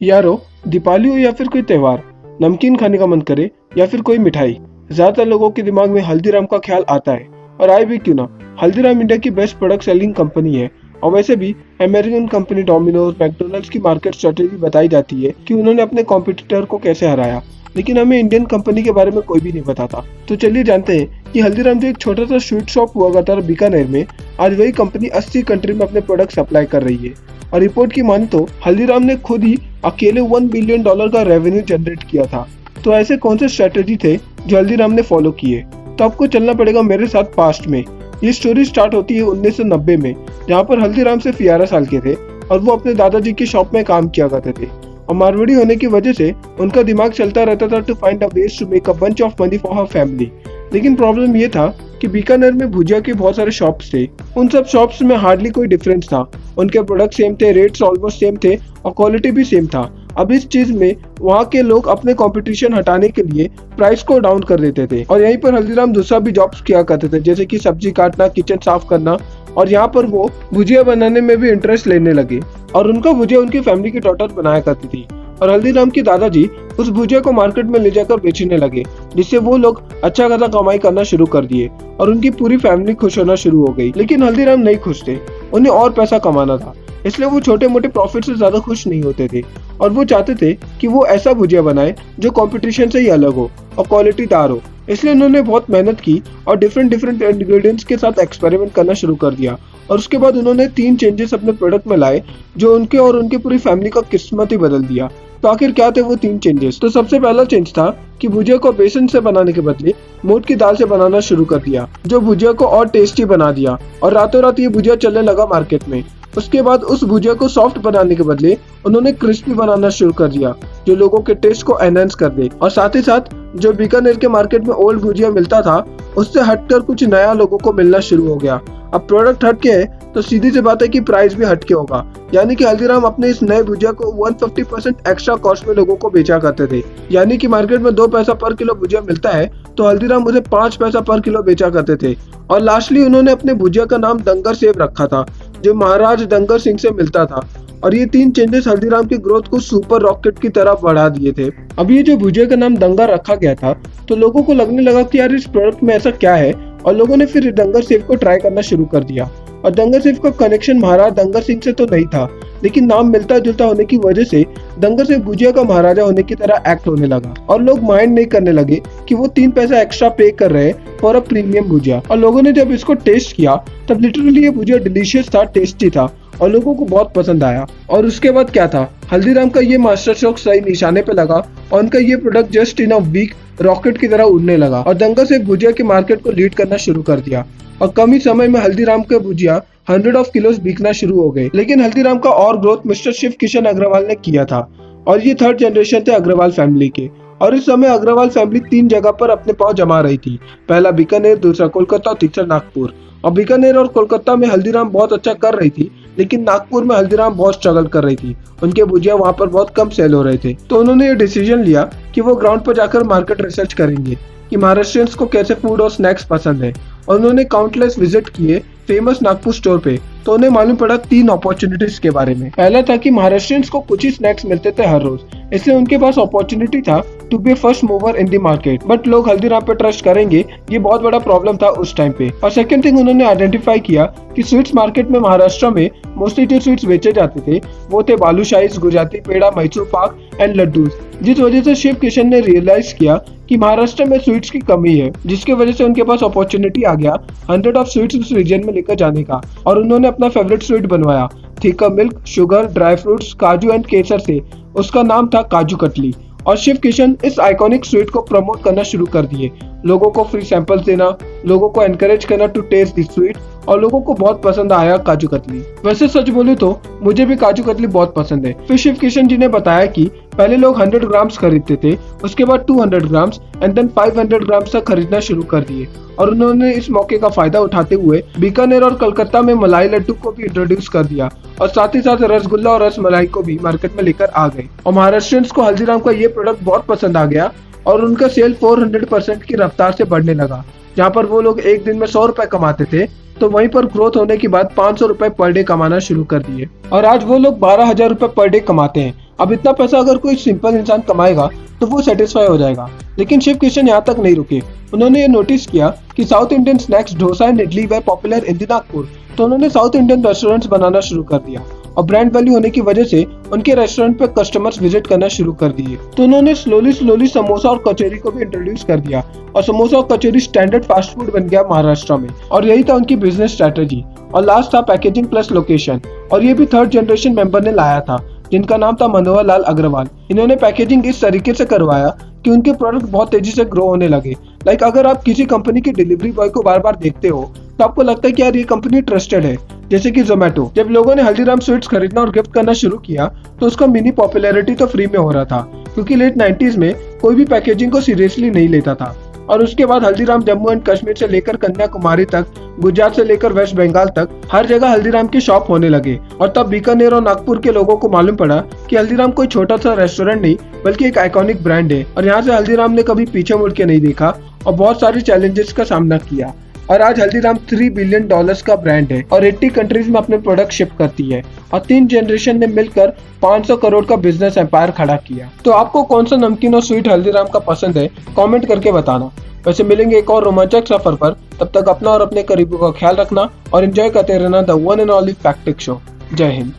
यारो, दीपावली हो या फिर कोई त्योहार, नमकीन खाने का मन करे या फिर कोई मिठाई, ज्यादातर लोगों के दिमाग में हल्दीराम का ख्याल आता है। और आए भी क्यों ना, हल्दीराम इंडिया की बेस्ट प्रोडक्ट सेलिंग कंपनी है। और वैसे भी अमेरिकन कंपनी डोमिनोज मैकडोनल्ड्स की मार्केट स्ट्रेटेजी बताई जाती है कि उन्होंने अपने कॉम्पिटिटर को कैसे हराया, लेकिन हमें इंडियन कंपनी के बारे में कोई भी नहीं बताता। तो चलिए जानते हैं कि हल्दीराम जो एक छोटा सा स्वीट शॉप हुआ करता था बीकानेर में, आज वही कंपनी 80 कंट्री में अपने प्रोडक्ट सप्लाई कर रही है। और रिपोर्ट की माने तो हल्दीराम ने खुद ही अकेले $1 बिलियन का रेवेन्यू जनरेट किया था। तो ऐसे कौन से स्ट्रेटेजी थे जो हल्दीराम ने फॉलो किए? तो आपको चलना पड़ेगा मेरे साथ पास्ट में। ये स्टोरी स्टार्ट होती है 1990 में, जहाँ पर हल्दीराम सिर्फ 11 साल के थे और वो अपने दादाजी की शॉप में काम किया करते थे। और मारवाड़ी होने की वजह से उनका दिमाग चलता रहता था to find a ways to make a bunch of money for her family. लेकिन प्रॉब्लम ये था कि बीकानेर में भुजिया के बहुत सारे शॉप्स थे। उन सब शॉप्स में हार्डली कोई डिफरेंस था। उनके प्रोडक्ट सेम थे, रेट्स ऑलमोस्ट सेम थे और क्वालिटी भी सेम था। अब इस चीज में वहाँ के लोग अपने कंपटीशन हटाने के लिए प्राइस को डाउन कर देते थे। और यहीं पर हल्दीराम दूसरा भी जॉब्स किया करते थे, जैसे कि सब्जी काटना, किचन साफ करना। और यहाँ पर वो भुजिया बनाने में भी इंटरेस्ट लेने लगे और उनका भुजिया उनकी फैमिली की डॉटर बनाया करती थी। और हल्दीराम के दादाजी उस भुजिया को मार्केट में ले जाकर बेचने लगे, जिससे वो लोग अच्छा खासा कमाई करना शुरू कर दिए और उनकी पूरी फैमिली खुश होना शुरू हो गई। लेकिन हल्दीराम नहीं खुश थे, उन्हें और पैसा कमाना था, इसलिए वो छोटे मोटे प्रॉफिट से ज्यादा खुश नहीं होते थे। और वो चाहते थे कि वो ऐसा भुजिया बनाए जो कंपटीशन से ही अलग हो और क्वालिटीदार हो। इसलिए उन्होंने बहुत मेहनत की और डिफरेंट इंग्रेडिएंट्स के साथ एक्सपेरिमेंट करना शुरू कर दिया। और उसके बाद उन्होंने 3 चेंजेस अपने प्रोडक्ट में लाए जो उनके और उनकी पूरी फैमिली का किस्मत ही बदल दिया। तो आखिर क्या थे वो 3 चेंजेस? तो सबसे पहला चेंज था कि भुजिया को बेसन से बनाने के बदले मोट की दाल से बनाना शुरू कर दिया, जो भुजिया को और टेस्टी बना दिया। और रातों रात ये भुजिया चलने लगा मार्केट में। उसके बाद उस भुजिया को सॉफ्ट बनाने के बदले उन्होंने क्रिस्पी बनाना शुरू कर दिया, जो लोगों के टेस्ट को एनहांस कर दे। और साथ ही साथ जो बीकानेर के मार्केट में ओल्ड भुजिया मिलता था, उससे हटकर कुछ नया लोगों को मिलना शुरू हो गया। अब प्रोडक्ट हटके है तो सीधी सी बात है कि प्राइस भी हटके होगा। यानी कि हल्दीराम अपने इस नए भुजिया को 150% एक्स्ट्रा कॉस्ट में लोगों को बेचा करते थे। यानी कि मार्केट में 2 पैसा पर किलो भुजिया मिलता है तो हल्दीराम उसे 5 पैसा पर किलो बेचा करते थे। और लास्टली उन्होंने अपने भुजिया का नाम दंगर सेव रखा था, जो महाराज दंगर सिंह से मिलता था। और ये 3 चेंजेस हल्दीराम की ग्रोथ को सुपर रॉकेट की तरह बढ़ा दिए थे। अब ये जो भुजिया का नाम दंगा रखा गया था, तो लोगों को लगने लगा कि यार इस प्रोडक्ट में ऐसा क्या है, और लोगों ने फिर दंगर सेव को ट्राई करना शुरू कर दिया। और दंगर सेव का कनेक्शन महाराज दंगर सिंह से तो नहीं था, लेकिन नाम मिलता जुलता होने की वजह से दंगर सेव भुजिया का महाराजा होने की तरह एक्ट होने लगा। और लोग माइंड नहीं करने लगे कि वो 3 पैसा एक्स्ट्रा पे कर रहे हैं फॉर अ प्रीमियम भुजिया। और लोगों ने जब इसको टेस्ट किया तब लिटरली ये भुजिया डिलीशियस था, टेस्टी था और लोगों को बहुत पसंद आया। और उसके बाद क्या था, हल्दीराम का ये मास्टर स्ट्रोक सही निशाने पे लगा और उनका ये product just in a week rocket की तरह उड़ने लगा और दंगा से भुजिया के मार्केट को लीड करना शुरू कर दिया। और कम ही समय में हल्दीराम के भुजिया 100 ऑफ किलोस बिकना शुरू हो गए। लेकिन हल्दीराम का और ग्रोथ मिस्टर शिव किशन अग्रवाल ने किया था और ये 3rd जनरेशन थे अग्रवाल फैमिली के। और इस समय अग्रवाल फैमिली 3 जगह पर अपने पांव जमा रही थी, पहला बीकानेर, दूसरा कोलकाता और तीसरा नागपुर। और बीकानेर और कोलकाता में हल्दीराम बहुत अच्छा कर रही थी, लेकिन नागपुर में हल्दीराम बहुत स्ट्रगल कर रही थी। उनके भुजिया वहाँ पर बहुत कम सेल हो रहे थे। तो उन्होंने ये डिसीजन लिया कि वो ग्राउंड पर जाकर मार्केट रिसर्च करेंगे कि महाराष्ट्रियंस को कैसे फूड और स्नैक्स पसंद है। और उन्होंने काउंटलेस विजिट किए फेमस नागपुर स्टोर पे, तो उन्हें मालूम पड़ा 3 अपॉर्चुनिटीज के बारे में। पहला था कि महाराष्ट्रियंस को कुछ ही स्नैक्स मिलते थे हर रोज, इसलिए उनके पास अपॉर्चुनिटी था to be first mover in the market. But लोग हल्दीराम पे ट्रस्ट करेंगे, ये बहुत बड़ा प्रॉब्लम था उस टाइम पे। और सेकंड थिंग उन्होंने आइडेंटिफाई किया कि स्वीट्स मार्केट में महाराष्ट्र में मोस्टली जो स्वीट्स बेचे जाते थे वो थे बालूशाहीज, गुजराती पेड़ा, मैसूर पाक एंड लड्डूज। जिस वजह से शिव किशन ने रियलाइज किया कि महाराष्ट्र में स्वीट्स की कमी है, जिसकी वजह से उनके पास अपॉर्चुनिटी आ गया 100 ऑफ स्वीट्स उस रीजन में लेकर जाने का। और उन्होंने अपना फेवरेट स्वीट बनवाया, थिका मिल्क, शुगर, ड्राई फ्रूट्स, काजू एंड केसर से। उसका नाम था काजू कतली। और शिव किशन इस आइकॉनिक स्वीट को प्रमोट करना शुरू कर दिए, लोगों को फ्री सैंपल्स देना, लोगों को एनकरेज करना टू टेस्ट दिस स्वीट। और लोगों को बहुत पसंद आया काजू कतली। वैसे सच बोलूं तो मुझे भी काजू कतली बहुत पसंद है। फिर शिव किशन जी ने बताया कि पहले लोग 100 ग्राम्स खरीदते थे, उसके बाद 200 ग्राम्स एंड देन 500 ग्राम्स तक खरीदना शुरू कर दिए। और उन्होंने इस मौके का फायदा उठाते हुए बीकानेर और कलकत्ता में मलाई लड्डू को भी इंट्रोड्यूस कर दिया और साथ ही साथ रसगुल्ला और रसमलाई को भी मार्केट में लेकर आ गए। और महाराष्ट्रियंस को हल्दीराम का ये प्रोडक्ट बहुत पसंद आ गया और उनका सेल 400% की रफ्तार से बढ़ने लगा। जहाँ पर वो लोग एक दिन में 100 रुपए कमाते थे, तो वहीं पर ग्रोथ होने के बाद 500 रुपए पर डे कमाना शुरू कर दिए और आज वो लोग 12,000 रुपए पर डे कमाते हैं। अब इतना पैसा अगर कोई सिंपल इंसान कमाएगा तो वो सेटिस्फाई हो जाएगा। लेकिन शिव किशन यहाँ तक नहीं रुके। उन्होंने ये नोटिस किया कि south Indian snacks dosa and idli way popular in the Nagpur, तो उन्होंने साउथ इंडियन रेस्टोरेंट्स बनाना शुरू कर दिया और ब्रांड वैल्यू होने की वजह से उनके रेस्टोरेंट पे कस्टमर्स विजिट करना शुरू कर दिए। तो उन्होंने स्लोली समोसा और कचौरी को भी इंट्रोड्यूस कर दिया और समोसा और कचौरी स्टैंडर्ड फास्ट फूड बन गया महाराष्ट्र में। और यही था उनकी बिजनेस स्ट्रेटेजी। और लास्ट था पैकेजिंग प्लस लोकेशन, और ये भी थर्ड जनरेशन मेंबर ने लाया था जिनका नाम था मनोहर लाल अग्रवाल। इन्होंने पैकेजिंग इस तरीके से करवाया कि उनके प्रोडक्ट बहुत तेजी से ग्रो होने लगे। लाइक अगर आप किसी कंपनी के डिलीवरी बॉय को बार बार देखते हो तो आपको लगता है कि यार ये कंपनी ट्रस्टेड है, जैसे कि जोमेटो। जब लोगों ने हल्दीराम स्वीट्स खरीदना और गिफ्ट करना शुरू किया तो उसका मिनी पॉपुलैरिटी तो फ्री में हो रहा था, क्योंकि लेट 90s में कोई भी पैकेजिंग को सीरियसली नहीं लेता था। और उसके बाद हल्दीराम जम्मू एंड कश्मीर से लेकर कन्याकुमारी तक, गुजरात से लेकर वेस्ट बंगाल तक हर जगह हल्दीराम की शॉप होने लगे। और तब बीकानेर और नागपुर के लोगों को मालूम पड़ा कि हल्दीराम कोई छोटा सा रेस्टोरेंट नहीं बल्कि एक आइकॉनिक ब्रांड है। और यहाँ से हल्दीराम ने कभी पीछे मुड़ के नहीं देखा और बहुत सारे चैलेंजेस का सामना किया। और आज हल्दीराम $3 बिलियन का ब्रांड है और 80 कंट्रीज में अपने प्रोडक्ट शिप करती है और 3 जनरेशन ने मिलकर 500 करोड़ का बिजनेस एम्पायर खड़ा किया। तो आपको कौन सा नमकीन और स्वीट हल्दीराम का पसंद है, कमेंट करके बताना। वैसे मिलेंगे एक और रोमांचक सफर पर, तब तक अपना और अपने करीबों का ख्याल रखना और एंजॉय करते रहना the one and only factic show. जय हिंद।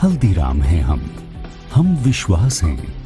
हल्दीराम हैं हम विश्वास हैं।